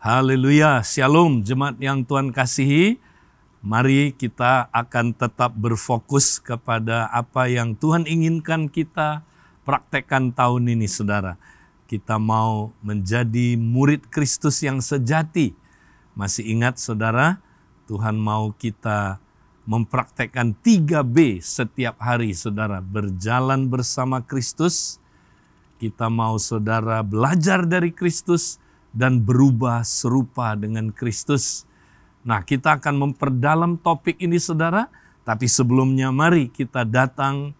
Haleluya, Shalom jemaat yang Tuhan kasihi. Mari kita akan tetap berfokus kepada apa yang Tuhan inginkan kita praktekkan tahun ini, saudara. Kita mau menjadi murid Kristus yang sejati. Masih ingat, saudara, Tuhan mau kita mempraktekkan 3B setiap hari, saudara. Berjalan bersama Kristus. Kita mau, saudara, belajar dari Kristus dan berubah serupa dengan Kristus. Nah, kita akan memperdalam topik ini, saudara. Tapi sebelumnya mari kita datang,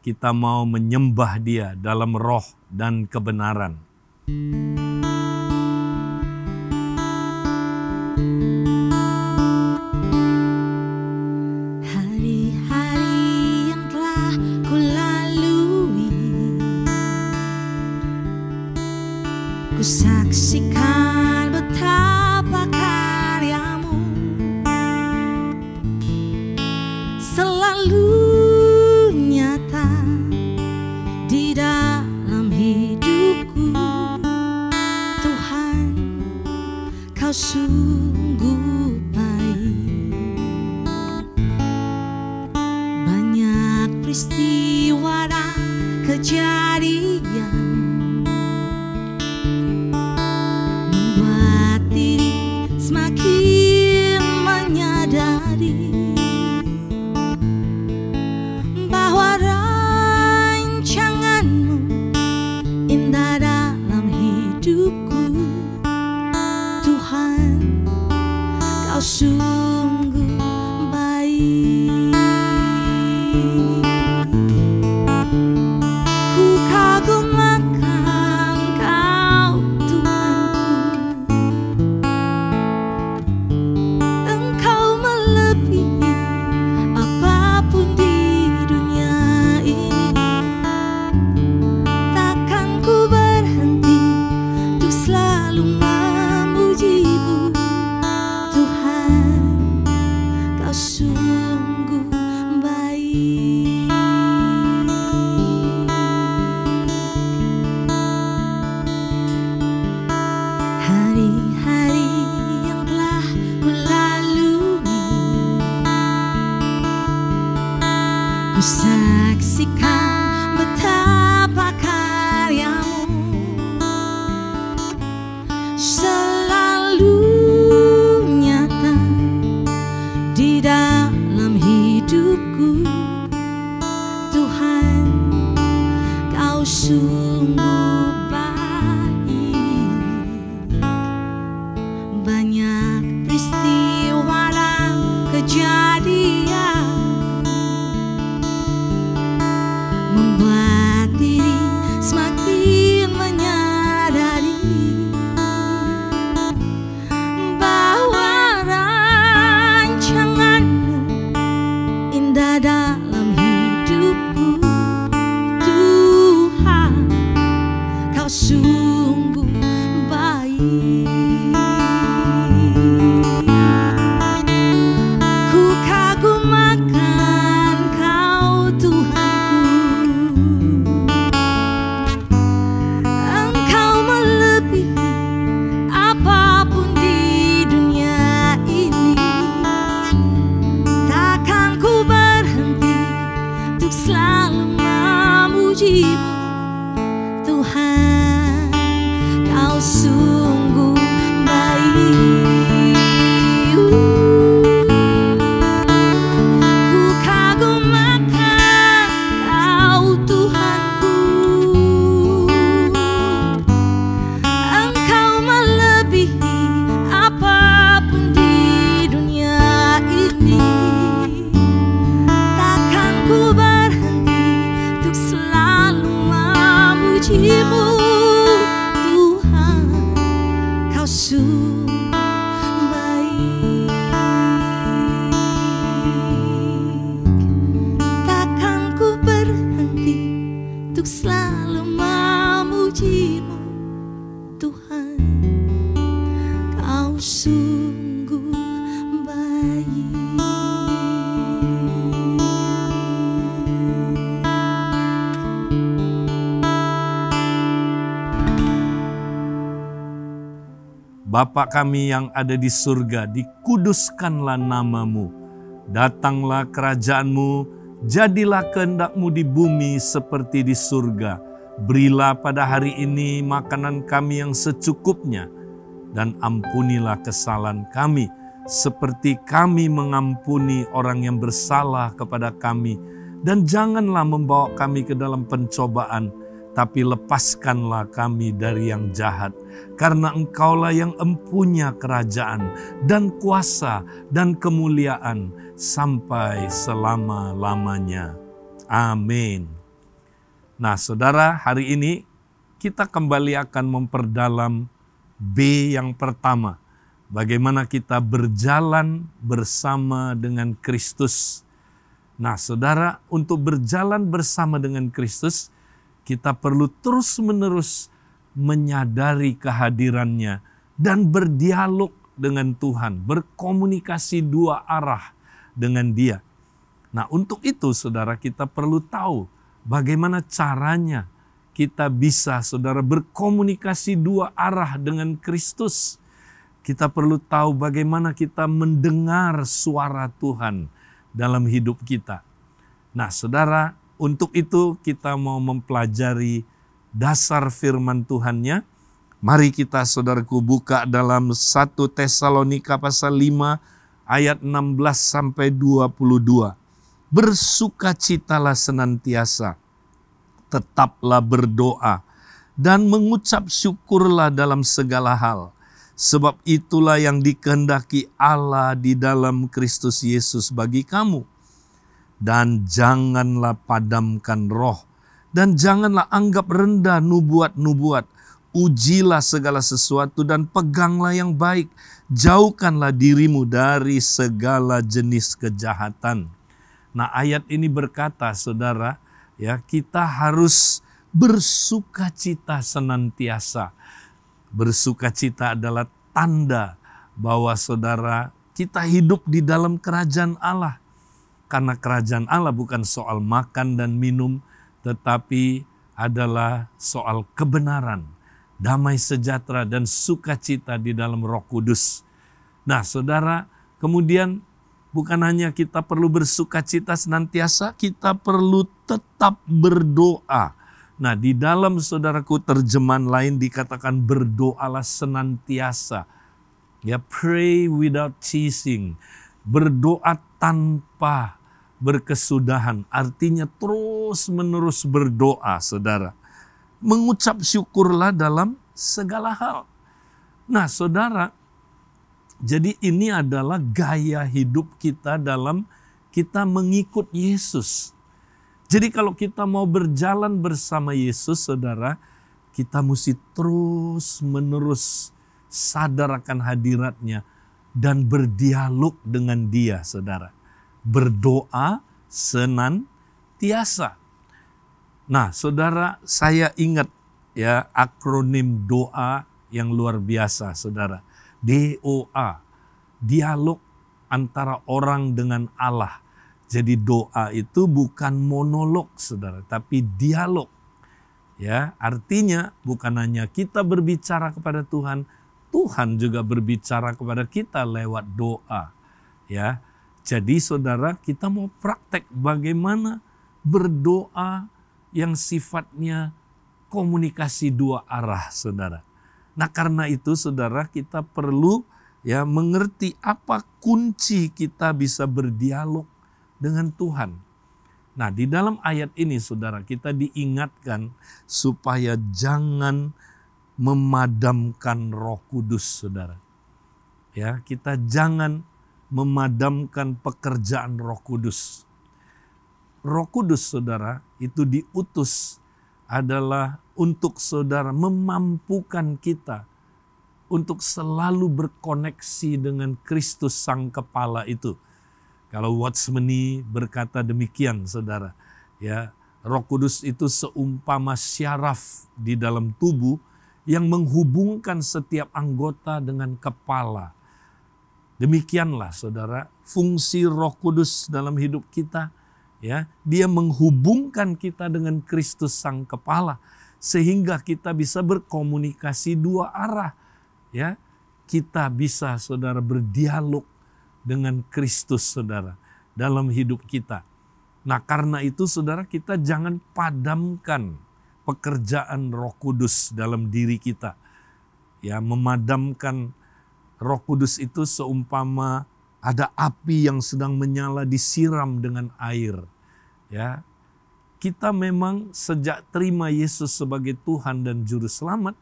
kita mau menyembah Dia dalam roh dan kebenaran. Hari-hari yang telah kulalui, ku saksikan betapa karya-Mu selalu nyata di dalam hidupku. Tuhan, Kau sungguh baik. Banyak peristiwa dan kejadian membuat diri semakin menyadari bahwa rancangan-Mu indah dalam hidupku. Tuhan, Kau sungguh baik. Ku kagum akan Kau, Tuhanku. Engkau melebihi apapun di dunia ini. Takkan ku berhenti untuk selalu memuji-Mu. Tuhan, Kau sungguh baik. Hari-hari yang telah kulalui, ku saksikan betapa karya-Mu selalu nyata di dalam hidupku. Tuhan, Kau sungguh baik. Banyak peristiwa dan kejadian membuat diri semakin menyadari bahwa rancangan-Mu indah dalam hidupku. Tuhan, Kau sungguh baik. Ku kagum akan Kau, Tuhanku. Engkau melebihi apapun di dunia ini. Takkan ku berhenti untuk selalu memuji-Mu. Tuhan, Kau sungguh baik. Ku kagum akan Kau, Tuhanku. Engkau melebihi apapun di dunia ini. Takkan ku berhenti untuk selalu memuji-Mu. Tuhan, Kau sungguh baik. Takkan ku berhenti untuk selalu memuji-Mu. Tuhan, Kau sungguh baik. Bapa kami yang ada di surga, dikuduskanlah namamu. Datanglah kerajaan-Mu, jadilah kehendak-Mu di bumi seperti di surga. Berilah pada hari ini makanan kami yang secukupnya, dan ampunilah kesalahan kami, seperti kami mengampuni orang yang bersalah kepada kami. Dan janganlah membawa kami ke dalam pencobaan, tapi lepaskanlah kami dari yang jahat. Karena Engkaulah yang empunya kerajaan dan kuasa dan kemuliaan sampai selama-lamanya. Amin. Nah saudara, hari ini kita kembali akan memperdalam B yang pertama. Bagaimana kita berjalan bersama dengan Kristus. Nah saudara, untuk berjalan bersama dengan Kristus, kita perlu terus-menerus menyadari kehadirannya dan berdialog dengan Tuhan, berkomunikasi dua arah dengan Dia. Nah untuk itu saudara, kita perlu tahu bagaimana caranya kita bisa saudara berkomunikasi dua arah dengan Kristus. Kita perlu tahu bagaimana kita mendengar suara Tuhan dalam hidup kita. Nah saudara, untuk itu kita mau mempelajari dasar firman Tuhannya. Mari kita saudaraku buka dalam 1 Tesalonika pasal 5 ayat 16 sampai 22. Bersukacitalah senantiasa, tetaplah berdoa, dan mengucap syukurlah dalam segala hal. Sebab itulah yang dikehendaki Allah di dalam Kristus Yesus bagi kamu. Dan janganlah padamkan roh, dan janganlah anggap rendah nubuat-nubuat. Ujilah segala sesuatu dan peganglah yang baik. Jauhkanlah dirimu dari segala jenis kejahatan. Nah ayat ini berkata saudara, ya kita harus bersukacita senantiasa. Bersukacita adalah tanda bahwa saudara kita hidup di dalam kerajaan Allah. Karena kerajaan Allah bukan soal makan dan minum, tetapi adalah soal kebenaran, damai sejahtera dan sukacita di dalam Roh Kudus. Nah saudara, kemudian bukan hanya kita perlu bersukacita senantiasa, kita perlu tetap berdoa. Nah di dalam saudaraku terjemahan lain dikatakan berdoalah senantiasa. Ya, pray without ceasing. Berdoa tanpa berkesudahan. Artinya terus menerus berdoa saudara. Mengucap syukurlah dalam segala hal. Nah saudara, jadi ini adalah gaya hidup kita dalam kita mengikut Yesus. Jadi kalau kita mau berjalan bersama Yesus, saudara, kita mesti terus-menerus sadar akan hadiratnya dan berdialog dengan Dia, saudara. Berdoa senantiasa. Nah, saudara, saya ingat ya akronim doa yang luar biasa, saudara. DOA, dialog antara orang dengan Allah. Jadi doa itu bukan monolog saudara, tapi dialog. Ya, artinya bukan hanya kita berbicara kepada Tuhan, Tuhan juga berbicara kepada kita lewat doa. Ya. Jadi saudara, kita mau praktek bagaimana berdoa yang sifatnya komunikasi dua arah, saudara. Nah, karena itu saudara, kita perlu ya mengerti apa kunci kita bisa berdialog dengan Tuhan. Nah, di dalam ayat ini saudara, kita diingatkan supaya jangan memadamkan Roh Kudus, saudara. Ya, kita jangan memadamkan pekerjaan Roh Kudus. Roh Kudus, saudara, itu diutus adalah untuk saudara memampukan kita untuk selalu berkoneksi dengan Kristus Sang Kepala itu. Kalau Watchmeni berkata demikian, saudara, ya, Roh Kudus itu seumpama syaraf di dalam tubuh yang menghubungkan setiap anggota dengan kepala. Demikianlah, saudara, fungsi Roh Kudus dalam hidup kita. Ya, Dia menghubungkan kita dengan Kristus Sang Kepala sehingga kita bisa berkomunikasi dua arah. Ya, kita bisa saudara berdialog dengan Kristus saudara dalam hidup kita. Nah karena itu saudara kita jangan padamkan pekerjaan Roh Kudus dalam diri kita. Ya, memadamkan Roh Kudus itu seumpama ada api yang sedang menyala disiram dengan air. Ya, kita memang sejak terima Yesus sebagai Tuhan dan Juru Selamat,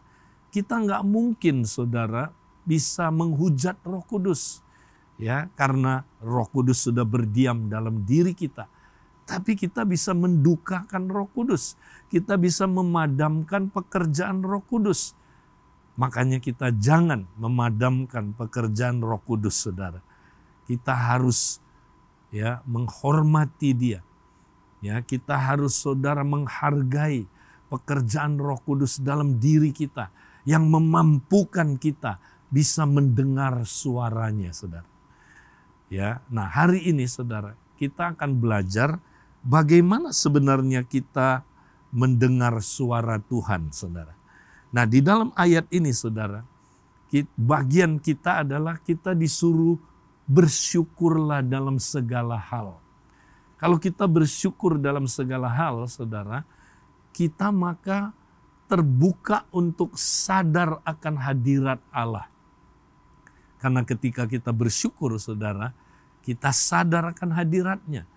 kita nggak mungkin saudara bisa menghujat Roh Kudus. Ya, karena Roh Kudus sudah berdiam dalam diri kita. Tapi kita bisa mendukakan Roh Kudus. Kita bisa memadamkan pekerjaan Roh Kudus. Makanya kita jangan memadamkan pekerjaan Roh Kudus, saudara. Kita harus ya menghormati Dia. Ya, kita harus saudara menghargai pekerjaan Roh Kudus dalam diri kita yang memampukan kita bisa mendengar suaranya, saudara. Ya, nah hari ini saudara, kita akan belajar bagaimana sebenarnya kita mendengar suara Tuhan, saudara. Nah di dalam ayat ini saudara, bagian kita adalah kita disuruh bersyukurlah dalam segala hal. Kalau kita bersyukur dalam segala hal saudara, kita maka terbuka untuk sadar akan hadirat Allah. Karena ketika kita bersyukur saudara, kita sadar akan hadiratnya.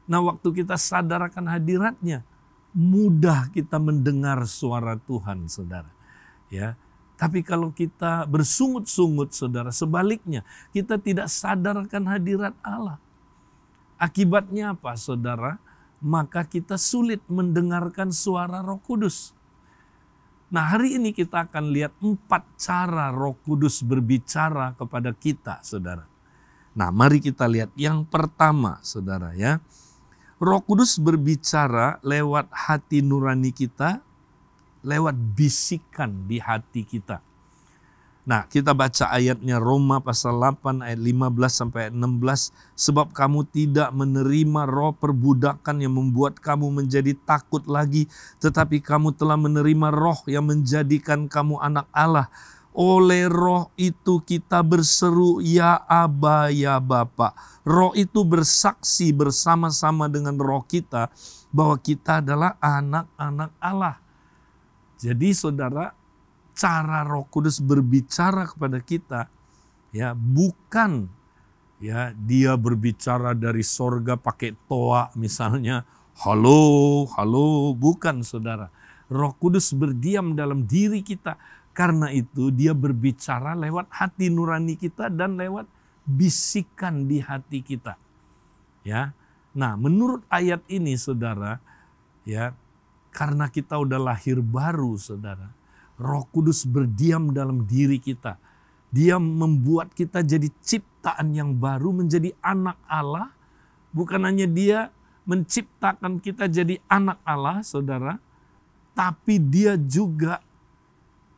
Nah waktu kita sadar akan hadiratnya, mudah kita mendengar suara Tuhan saudara. Ya, tapi kalau kita bersungut-sungut saudara, sebaliknya kita tidak sadar akan hadirat Allah. Akibatnya apa saudara? Maka kita sulit mendengarkan suara Roh Kudus. Nah hari ini kita akan lihat 4 cara Roh Kudus berbicara kepada kita saudara. Nah mari kita lihat yang pertama saudara ya. Roh Kudus berbicara lewat hati nurani kita, lewat bisikan di hati kita. Nah kita baca ayatnya Roma pasal 8 ayat 15 sampai 16. Sebab kamu tidak menerima roh perbudakan yang membuat kamu menjadi takut lagi. Tetapi kamu telah menerima roh yang menjadikan kamu anak Allah. Oleh roh itu kita berseru, ya Aba, ya Bapa. Roh itu bersaksi bersama-sama dengan roh kita bahwa kita adalah anak-anak Allah. Jadi saudara, cara Roh Kudus berbicara kepada kita ya bukan ya dia berbicara dari sorga pakai toa misalnya, halo, halo, bukan saudara. Roh Kudus berdiam dalam diri kita. Karena itu dia berbicara lewat hati nurani kita dan lewat bisikan di hati kita. Ya. Nah, menurut ayat ini saudara, ya, karena kita udah lahir baru saudara, Roh Kudus berdiam dalam diri kita. Dia membuat kita jadi ciptaan yang baru, menjadi anak Allah. Bukan hanya dia menciptakan kita jadi anak Allah saudara, tapi dia juga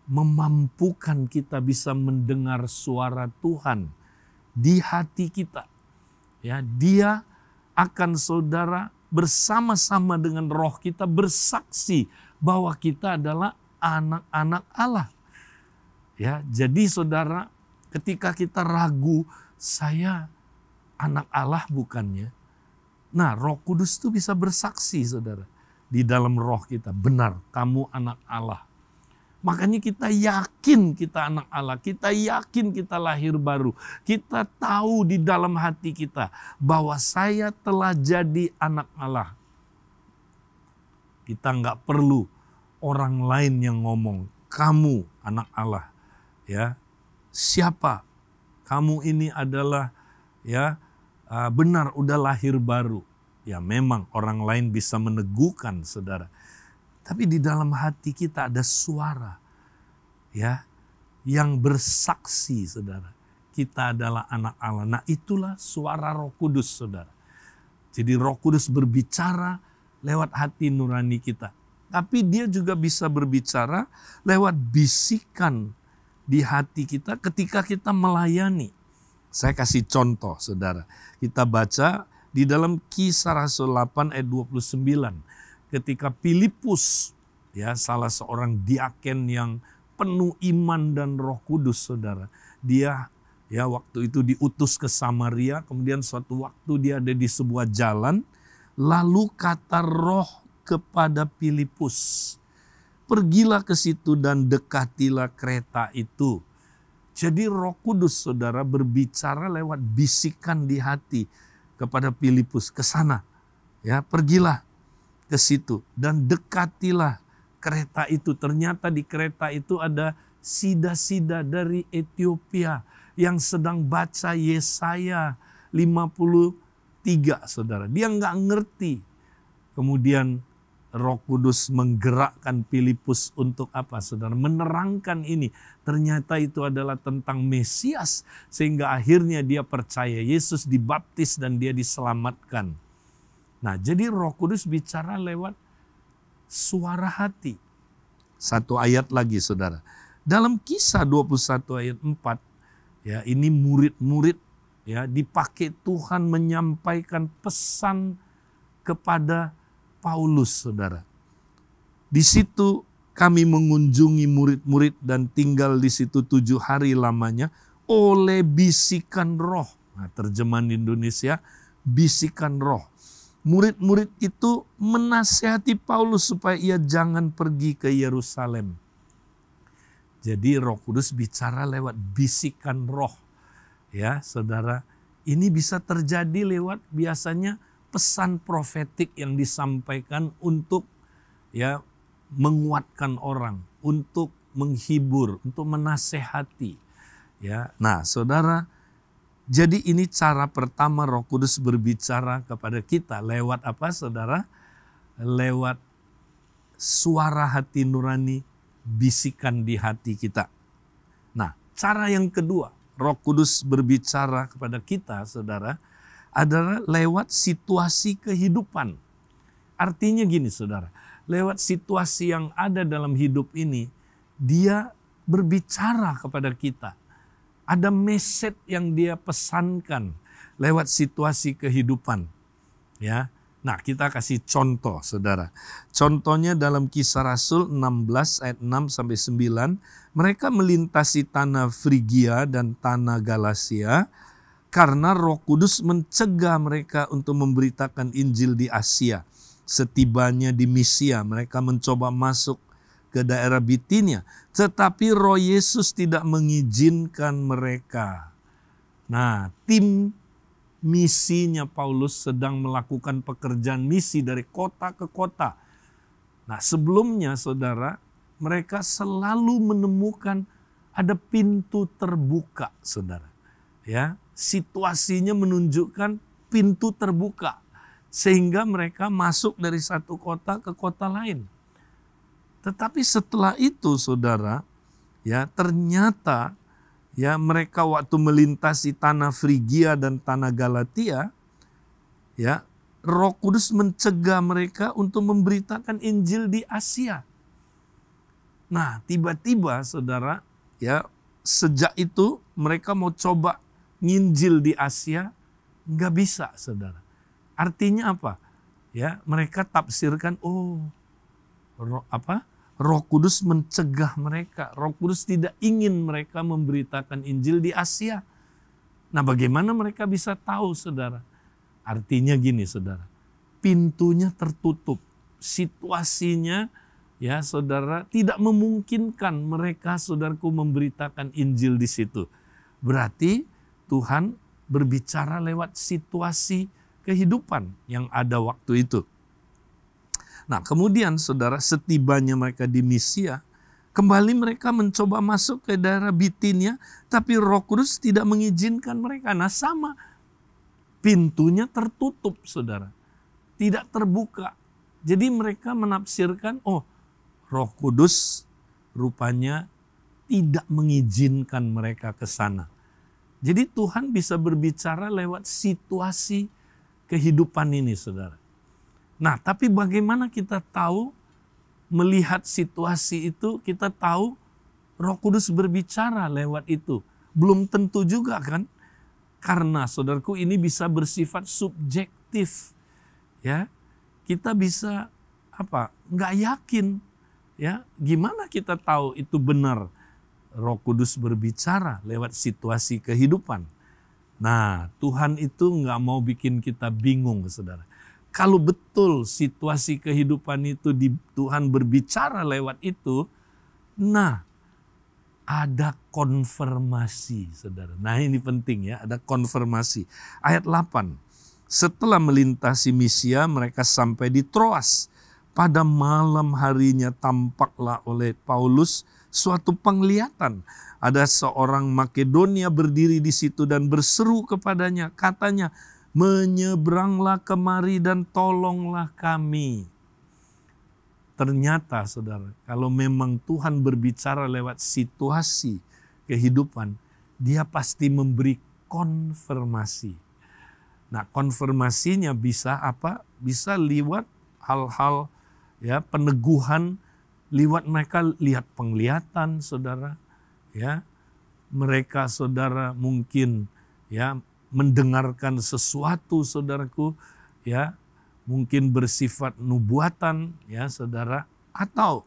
memampukan kita bisa mendengar suara Tuhan di hati kita. Ya, dia akan saudara bersama-sama dengan roh kita bersaksi bahwa kita adalah anak-anak Allah. Ya, jadi saudara, ketika kita ragu, saya anak Allah bukannya? Nah, Roh Kudus itu bisa bersaksi saudara di dalam roh kita, benar kamu anak Allah. Makanya kita yakin kita anak Allah, kita yakin kita lahir baru. Kita tahu di dalam hati kita bahwa saya telah jadi anak Allah. Kita nggak perlu orang lain yang ngomong, kamu anak Allah. Ya, siapa? Kamu ini adalah ya benar udah lahir baru. Ya memang orang lain bisa meneguhkan saudara. Tapi di dalam hati kita ada suara ya yang bersaksi saudara. Kita adalah anak Allah. Nah itulah suara Roh Kudus saudara. Jadi Roh Kudus berbicara lewat hati nurani kita. Tapi dia juga bisa berbicara lewat bisikan di hati kita ketika kita melayani. Saya kasih contoh saudara. Kita baca di dalam Kisah Rasul 8 ayat 29. Ketika Filipus, ya salah seorang diaken yang penuh iman dan Roh Kudus saudara. dia waktu itu diutus ke Samaria, kemudian suatu waktu dia ada di sebuah jalan, lalu kata Roh kepada Filipus, pergilah ke situ dan dekatilah kereta itu. Jadi Roh Kudus, saudara, berbicara lewat bisikan di hati kepada Filipus, ke sana. Ya, pergilah ke situ dan dekatilah kereta itu. Ternyata di kereta itu ada sida-sida dari Ethiopia yang sedang baca Yesaya 53, saudara. Dia nggak ngerti. Kemudian Roh Kudus menggerakkan Filipus untuk apa, saudara? Menerangkan ini. Ternyata itu adalah tentang Mesias. Sehingga akhirnya dia percaya Yesus, dibaptis dan dia diselamatkan. Nah, jadi Roh Kudus bicara lewat suara hati. Satu ayat lagi, saudara. Dalam Kisah 21 ayat 4, ya, ini murid-murid ya dipakai Tuhan menyampaikan pesan kepada Paulus, saudara. Di situ kami mengunjungi murid-murid dan tinggal di situ 7 hari lamanya oleh bisikan Roh. Nah, terjemahan Indonesia, bisikan Roh. Murid-murid itu menasihati Paulus supaya ia jangan pergi ke Yerusalem. Jadi Roh Kudus bicara lewat bisikan Roh. Ya, saudara, ini bisa terjadi lewat biasanya pesan profetik yang disampaikan untuk ya menguatkan orang, untuk menghibur, untuk menasehati. Ya, nah, saudara, jadi ini cara pertama Roh Kudus berbicara kepada kita lewat apa, saudara? Lewat suara hati nurani, bisikan di hati kita. Nah, cara yang kedua Roh Kudus berbicara kepada kita, saudara, adalah lewat situasi kehidupan. Artinya gini, saudara, lewat situasi yang ada dalam hidup ini, dia berbicara kepada kita. Ada message yang dia pesankan lewat situasi kehidupan. Ya, nah, kita kasih contoh, saudara. Contohnya dalam Kisah Rasul 16 ayat 6 sampai 9, mereka melintasi tanah Frigia dan tanah Galatia karena Roh Kudus mencegah mereka untuk memberitakan Injil di Asia. Setibanya di Misia, mereka mencoba masuk ke daerah Bitinia, tetapi Roh Yesus tidak mengizinkan mereka. Nah, tim misinya Paulus sedang melakukan pekerjaan misi dari kota ke kota. Nah, sebelumnya, saudara, mereka selalu menemukan ada pintu terbuka, saudara. Ya, situasinya menunjukkan pintu terbuka sehingga mereka masuk dari satu kota ke kota lain. Tetapi setelah itu, saudara, ya, ternyata ya mereka waktu melintasi tanah Frigia dan tanah Galatia, ya, Roh Kudus mencegah mereka untuk memberitakan Injil di Asia. Nah, tiba-tiba, saudara, ya, sejak itu mereka mau coba nginjil di Asia, nggak bisa, saudara. Artinya apa? Ya, mereka tafsirkan, Roh Kudus mencegah mereka. Roh Kudus tidak ingin mereka memberitakan Injil di Asia. Nah, bagaimana mereka bisa tahu, saudara? Artinya gini, saudara. Pintunya tertutup. Situasinya, ya, saudara, tidak memungkinkan mereka, saudaraku, memberitakan Injil di situ. Berarti Tuhan berbicara lewat situasi kehidupan yang ada waktu itu. Nah, kemudian, saudara, setibanya mereka di Misia, kembali mereka mencoba masuk ke daerah Bitinia, tapi Roh Kudus tidak mengizinkan mereka. Nah, sama, pintunya tertutup, saudara, tidak terbuka. Jadi mereka menafsirkan, Roh Kudus rupanya tidak mengizinkan mereka ke sana. Jadi Tuhan bisa berbicara lewat situasi kehidupan ini, saudara. Nah, tapi bagaimana kita tahu, melihat situasi itu, kita tahu Roh Kudus berbicara lewat itu? Belum tentu juga, kan? Karena, saudaraku, ini bisa bersifat subjektif. Ya, kita bisa nggak yakin. Ya, gimana kita tahu itu benar? Roh Kudus berbicara lewat situasi kehidupan. Nah, Tuhan itu nggak mau bikin kita bingung, saudara. Kalau betul situasi kehidupan itu Tuhan berbicara lewat itu, nah ada konfirmasi, saudara. Nah ini penting ya, ada konfirmasi. Ayat 8, setelah melintasi Misia, mereka sampai di Troas. Pada malam harinya tampaklah oleh Paulus suatu penglihatan. Ada seorang Makedonia berdiri di situ dan berseru kepadanya, katanya, menyeberanglah kemari dan tolonglah kami. Ternyata saudara, kalau memang Tuhan berbicara lewat situasi kehidupan, dia pasti memberi konfirmasi. Nah, konfirmasinya bisa apa? Bisa lewat hal-hal ya, peneguhan, lewat mereka lihat penglihatan, saudara. Ya, mereka saudara mungkin ya mendengarkan sesuatu, saudaraku, ya. Mungkin bersifat nubuatan, ya saudara, atau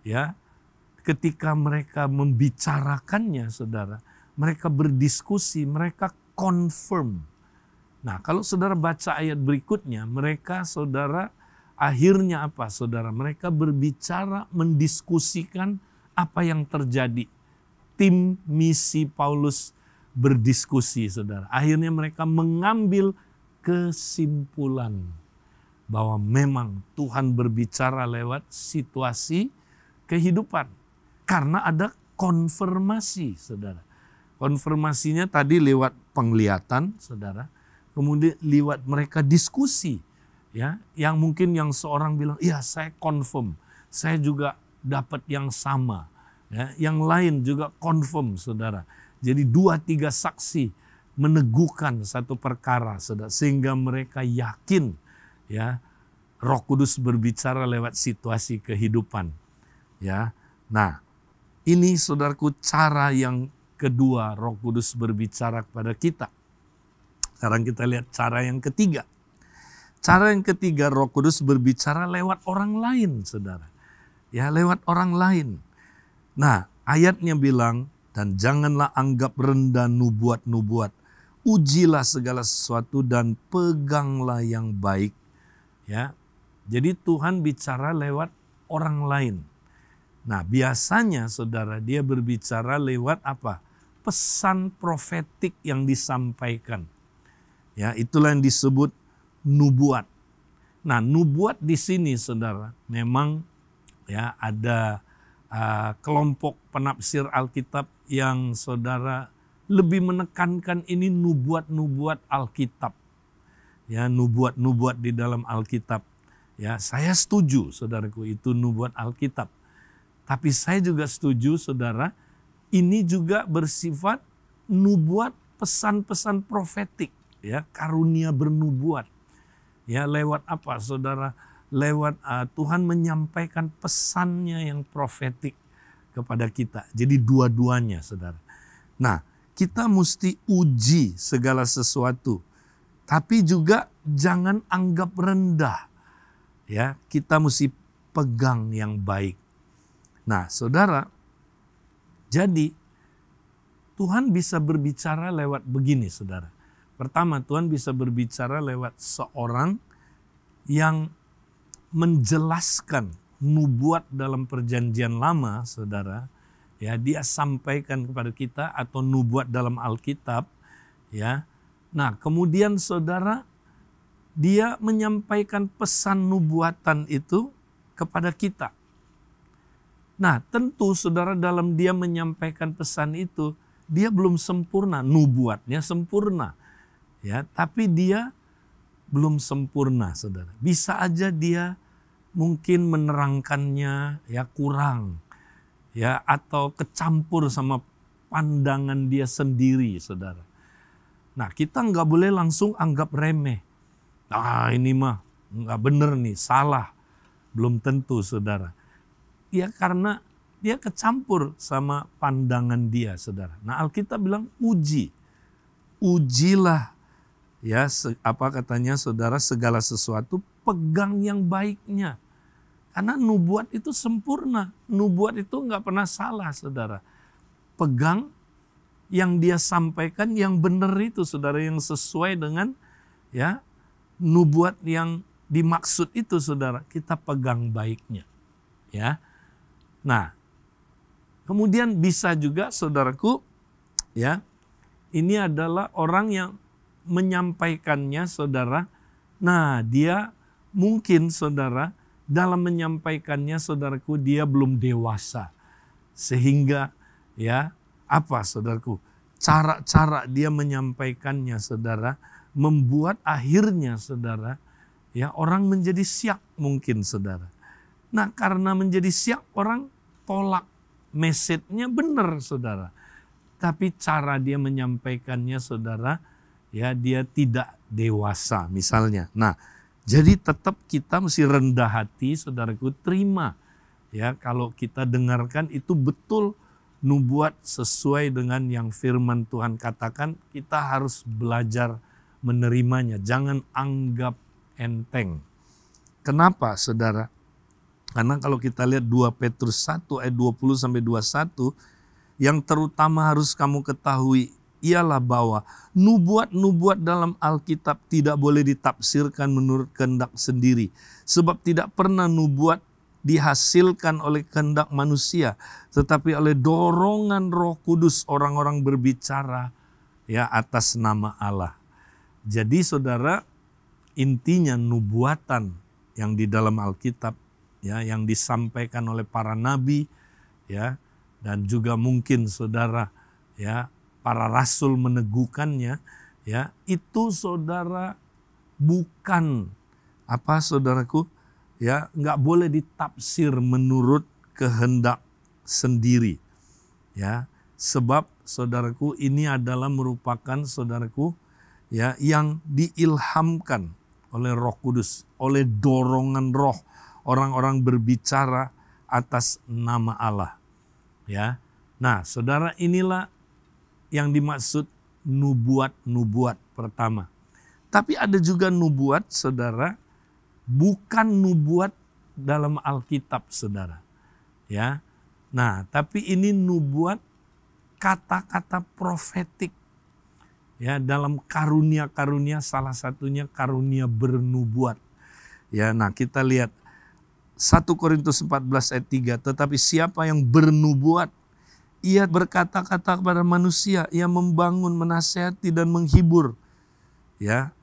ya ketika mereka membicarakannya, saudara, mereka berdiskusi, mereka confirm. Nah, kalau saudara baca ayat berikutnya, mereka saudara akhirnya apa, saudara? Mereka berbicara, mendiskusikan apa yang terjadi. Tim misi Paulus berdiskusi, saudara. Akhirnya mereka mengambil kesimpulan bahwa memang Tuhan berbicara lewat situasi kehidupan. Karena ada konfirmasi, saudara. Konfirmasinya tadi lewat penglihatan, saudara. Kemudian lewat mereka diskusi. Ya, yang mungkin yang seorang bilang, iya saya confirm. Saya juga dapat yang sama. Ya, yang lain juga confirm, saudara. Jadi 2-3 saksi meneguhkan satu perkara, saudara. Sehingga mereka yakin, ya, Roh Kudus berbicara lewat situasi kehidupan. Ya, nah ini saudaraku cara yang kedua Roh Kudus berbicara kepada kita. Sekarang kita lihat cara yang ketiga. Cara yang ketiga Roh Kudus berbicara lewat orang lain, saudara. Ya, lewat orang lain. Nah, ayatnya bilang, dan janganlah anggap rendah nubuat-nubuat. Ujilah segala sesuatu dan peganglah yang baik. Ya, jadi Tuhan bicara lewat orang lain. Nah, biasanya saudara dia berbicara lewat apa? Pesan profetik yang disampaikan. Ya, itulah yang disebut nubuat. Nah, nubuat di sini saudara memang ya ada kelompok penafsir Alkitab yang saudara lebih menekankan ini nubuat-nubuat Alkitab. Ya, nubuat-nubuat di dalam Alkitab. Ya, saya setuju saudaraku itu nubuat Alkitab. Tapi saya juga setuju saudara, ini juga bersifat nubuat pesan-pesan profetik, ya, karunia bernubuat. Ya, lewat apa saudara? Lewat Tuhan menyampaikan pesannya yang profetik kepada kita. Jadi dua-duanya saudara. Nah, kita mesti uji segala sesuatu. Tapi juga jangan anggap rendah. Ya, kita mesti pegang yang baik. Nah, saudara, jadi Tuhan bisa berbicara lewat begini, saudara. Pertama, Tuhan bisa berbicara lewat seorang yang menjelaskan nubuat dalam perjanjian lama, saudara. Ya, dia sampaikan kepada kita atau nubuat dalam Alkitab, ya. Nah, kemudian saudara, dia menyampaikan pesan nubuatan itu kepada kita. Nah, tentu saudara dalam dia menyampaikan pesan itu, dia belum sempurna, nubuatnya sempurna. Ya, tapi dia belum sempurna, saudara. Bisa aja dia mungkin menerangkannya ya kurang, ya, atau kecampur sama pandangan dia sendiri, saudara. Nah, kita nggak boleh langsung anggap remeh. Ah, ini mah nggak bener nih, salah. Belum tentu, saudara. Ya, karena dia kecampur sama pandangan dia, saudara. Nah, Alkitab bilang uji. Ujilah, ya, apa katanya saudara, segala sesuatu, pegang yang baiknya. Karena nubuat itu sempurna. Nubuat itu nggak pernah salah, saudara. pegang yang dia sampaikan yang benar itu, saudara, yang sesuai dengan ya nubuat yang dimaksud itu, saudara. Kita pegang baiknya, ya. Nah, kemudian bisa juga, saudaraku, ya, ini adalah orang yang menyampaikannya, saudara. Nah, dia mungkin, saudara, dalam menyampaikannya, saudaraku, dia belum dewasa. Sehingga, ya, apa, saudaraku, cara-cara dia menyampaikannya, saudara, membuat akhirnya, saudara, ya, orang menjadi syak mungkin, saudara. Nah, karena menjadi syak, orang tolak message-nya benar, saudara. Tapi cara dia menyampaikannya, saudara, ya, dia tidak dewasa misalnya. Nah, jadi tetap kita mesti rendah hati, saudaraku, terima. Ya, kalau kita dengarkan itu betul nubuat sesuai dengan yang firman Tuhan katakan, kita harus belajar menerimanya. Jangan anggap enteng. Kenapa, saudara? Karena kalau kita lihat 2 Petrus 1 ayat 20-21, yang terutama harus kamu ketahui ialah bahwa nubuat-nubuat dalam Alkitab tidak boleh ditafsirkan menurut kehendak sendiri. Sebab tidak pernah nubuat dihasilkan oleh kehendak manusia, tetapi oleh dorongan Roh Kudus orang-orang berbicara ya atas nama Allah. Jadi, saudara, intinya nubuatan yang di dalam Alkitab, ya, yang disampaikan oleh para nabi, ya, dan juga mungkin, saudara, ya, para rasul meneguhkannya, ya, itu, saudara, bukan apa, saudaraku, ya, nggak boleh ditafsir menurut kehendak sendiri, ya, sebab, saudaraku, ini adalah merupakan, saudaraku, ya, yang diilhamkan oleh Roh Kudus, oleh dorongan Roh, orang-orang berbicara atas nama Allah, ya. Nah, saudara, inilah yang dimaksud nubuat-nubuat pertama. Tapi ada juga nubuat, saudara, bukan nubuat dalam Alkitab, saudara. Ya. Nah, tapi ini nubuat kata-kata profetik. Ya, dalam karunia-karunia, salah satunya karunia bernubuat. Ya, nah, kita lihat 1 Korintus 14 ayat 3, tetapi siapa yang bernubuat, ia berkata-kata kepada manusia, ia membangun, menasihati dan menghibur. Ya.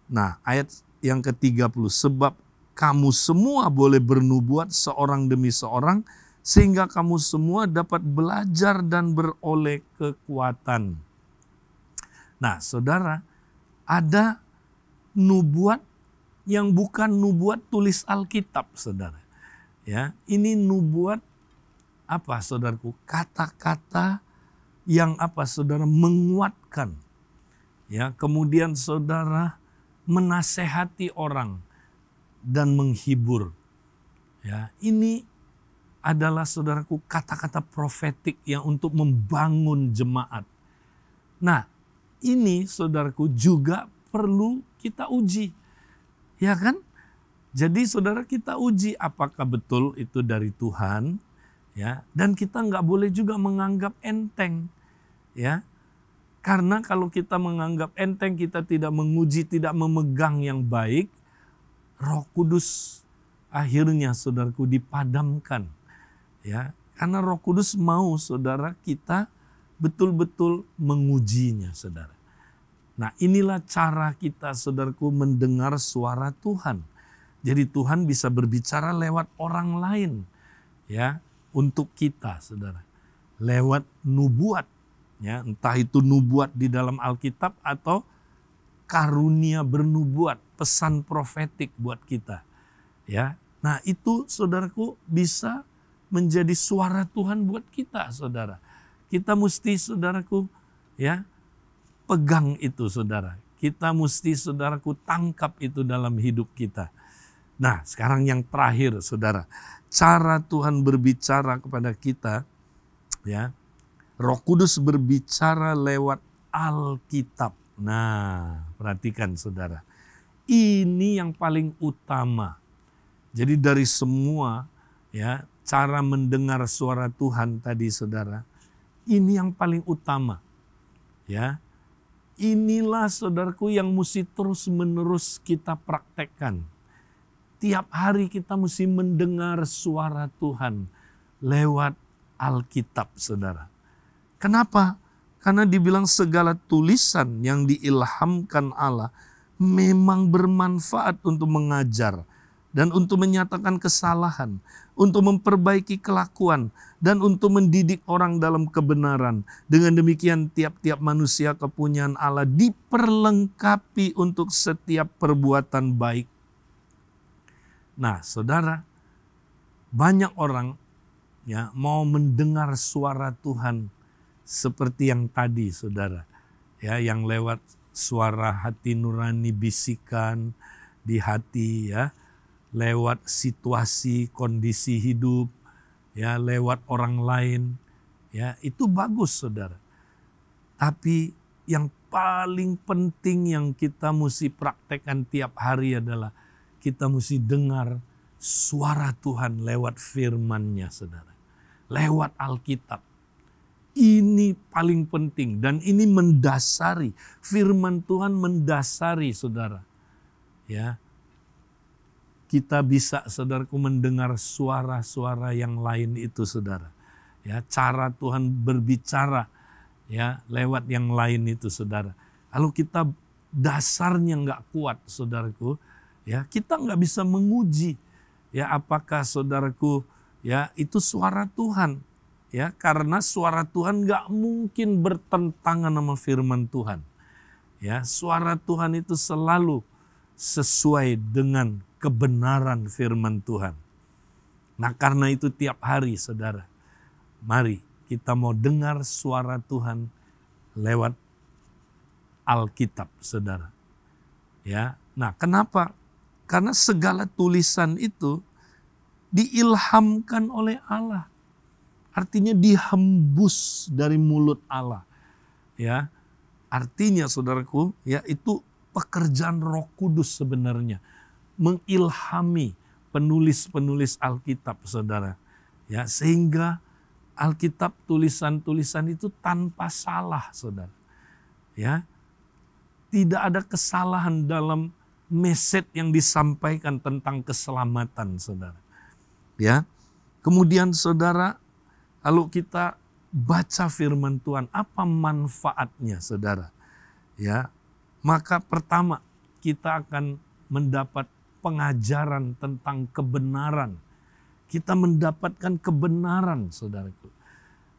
Nah, ayat yang ke-30, sebab kamu semua boleh bernubuat seorang demi seorang, sehingga kamu semua dapat belajar dan beroleh kekuatan. Nah, saudara, ada nubuat yang bukan nubuat tulis Alkitab, saudara. Ya, ini nubuat apa, saudaraku? Kata-kata yang apa, saudara, menguatkan. Ya, kemudian, saudara, menasehati orang dan menghibur. Ya, ini adalah, saudaraku, kata-kata profetik yang untuk membangun jemaat. Nah, ini, saudaraku, juga perlu kita uji. Ya kan? Jadi, saudara, kita uji apakah betul itu dari Tuhan, ya. Dan kita nggak boleh juga menganggap enteng, ya. Karena kalau kita menganggap enteng, kita tidak menguji, tidak memegang yang baik, Roh Kudus akhirnya, saudaraku, dipadamkan. Ya, karena Roh Kudus mau, saudara, kita betul-betul mengujinya, saudara. Nah, inilah cara kita, saudaraku, mendengar suara Tuhan. Jadi Tuhan bisa berbicara lewat orang lain, ya, untuk kita, saudara. Lewat nubuat, ya, entah itu nubuat di dalam Alkitab atau karunia bernubuat, pesan profetik buat kita, ya. Nah, itu, saudaraku, bisa menjadi suara Tuhan buat kita, saudara. Kita mesti, saudaraku, ya, pegang itu, saudara. Kita mesti, saudaraku, tangkap itu dalam hidup kita. Nah, sekarang yang terakhir, saudara. Cara Tuhan berbicara kepada kita, ya. Roh Kudus berbicara lewat Alkitab. Nah, perhatikan, saudara. Ini yang paling utama. Jadi dari semua, ya, cara mendengar suara Tuhan tadi, saudara, Ini yang paling utama. Ya. Inilah saudaraku yang mesti terus-menerus kita praktekkan. Tiap hari kita mesti mendengar suara Tuhan lewat Alkitab, saudara. Kenapa? Karena dibilang segala tulisan yang diilhamkan Allah memang bermanfaat untuk mengajar dan untuk menyatakan kesalahan, untuk memperbaiki kelakuan, dan untuk mendidik orang dalam kebenaran. Dengan demikian tiap-tiap manusia kepunyaan Allah diperlengkapi untuk setiap perbuatan baik. Nah, saudara, banyak orang ya mau mendengar suara Tuhan seperti yang tadi, saudara. Ya, yang lewat suara hati nurani bisikan di hati, ya, lewat situasi kondisi hidup, ya, lewat orang lain, ya, itu bagus, saudara. Tapi yang paling penting yang kita mesti praktekkan tiap hari adalah kita mesti dengar suara Tuhan lewat firman-Nya, saudara. Lewat Alkitab. Ini paling penting dan ini mendasari. Firman Tuhan mendasari, saudara. Ya. Kita bisa, saudaraku, mendengar suara-suara yang lain itu, saudara. Ya, cara Tuhan berbicara ya lewat yang lain itu, saudara. Kalau kita dasarnya nggak kuat, saudaraku, ya kita nggak bisa menguji ya apakah, saudaraku, ya itu suara Tuhan, ya karena suara Tuhan nggak mungkin bertentangan sama firman Tuhan. Ya, suara Tuhan itu selalu sesuai dengan kebenaran firman Tuhan. Nah, karena itu tiap hari, saudara, mari kita mau dengar suara Tuhan lewat Alkitab, saudara. Ya, nah kenapa? Karena segala tulisan itu diilhamkan oleh Allah. Artinya dihembus dari mulut Allah. Ya, artinya, saudaraku, ya itu pekerjaan Roh Kudus sebenarnya. Mengilhami penulis-penulis Alkitab, saudara. Ya, sehingga Alkitab tulisan-tulisan itu tanpa salah, saudara. Ya, tidak ada kesalahan dalam message yang disampaikan tentang keselamatan, saudara. Ya, kemudian, saudara, kalau kita baca firman Tuhan, apa manfaatnya, saudara? Ya, maka pertama kita akan mendapat pengajaran tentang kebenaran. Kita mendapatkan kebenaran, saudaraku.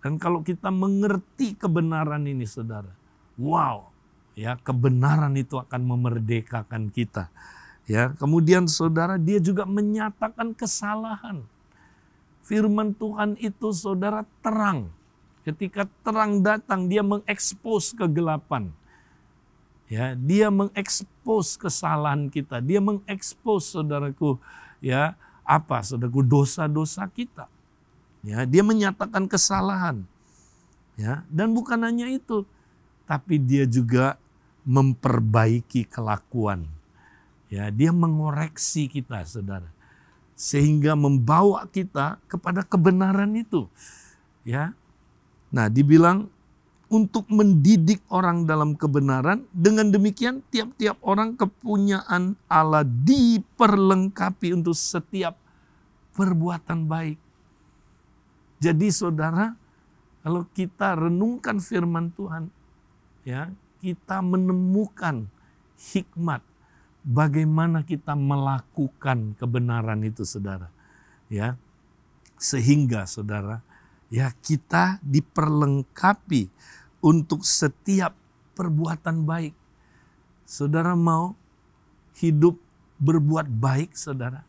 Dan kalau kita mengerti kebenaran ini, saudara, wow, ya kebenaran itu akan memerdekakan kita. Ya, kemudian, saudara, dia juga menyatakan kesalahan. Firman Tuhan itu, saudara, terang. Ketika terang datang, dia mengekspos kegelapan. Ya, dia mengekspos kesalahan kita. Dia mengekspos, saudaraku, ya apa, saudaraku, dosa-dosa kita. Ya, dia menyatakan kesalahan. Ya, dan bukan hanya itu, tapi dia juga memperbaiki kelakuan. Ya, dia mengoreksi kita, saudara, sehingga membawa kita kepada kebenaran itu. Ya, nah dibilang untuk mendidik orang dalam kebenaran. Dengan demikian tiap-tiap orang kepunyaan Allah diperlengkapi untuk setiap perbuatan baik. Jadi, saudara, kalau kita renungkan firman Tuhan, ya, kita menemukan hikmat bagaimana kita melakukan kebenaran itu, saudara. Ya, sehingga, saudara, ya kita diperlengkapi untuk setiap perbuatan baik. Saudara mau hidup berbuat baik, saudara.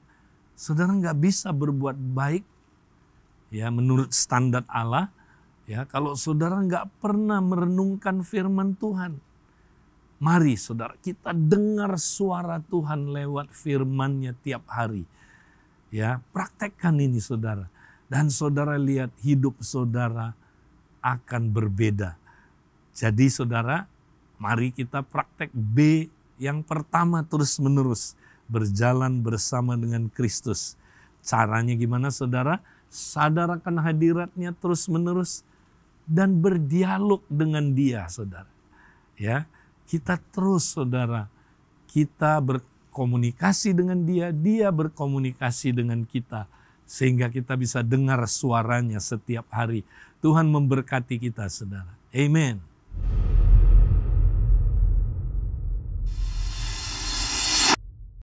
Saudara nggak bisa berbuat baik, ya menurut standar Allah, ya kalau saudara nggak pernah merenungkan firman Tuhan. Mari, saudara, kita dengar suara Tuhan lewat firman-Nya tiap hari. Ya, praktekkan ini, saudara. Dan saudara lihat hidup saudara akan berbeda. Jadi, saudara, mari kita praktek B yang pertama, terus-menerus berjalan bersama dengan Kristus. Caranya gimana, saudara? Sadar akan hadirat-Nya terus-menerus. dan berdialog dengan Dia, saudara. Ya, kita terus, saudara, kita berkomunikasi dengan Dia, Dia berkomunikasi dengan kita, sehingga kita bisa dengar suaranya setiap hari. Tuhan memberkati kita, saudara. Amen.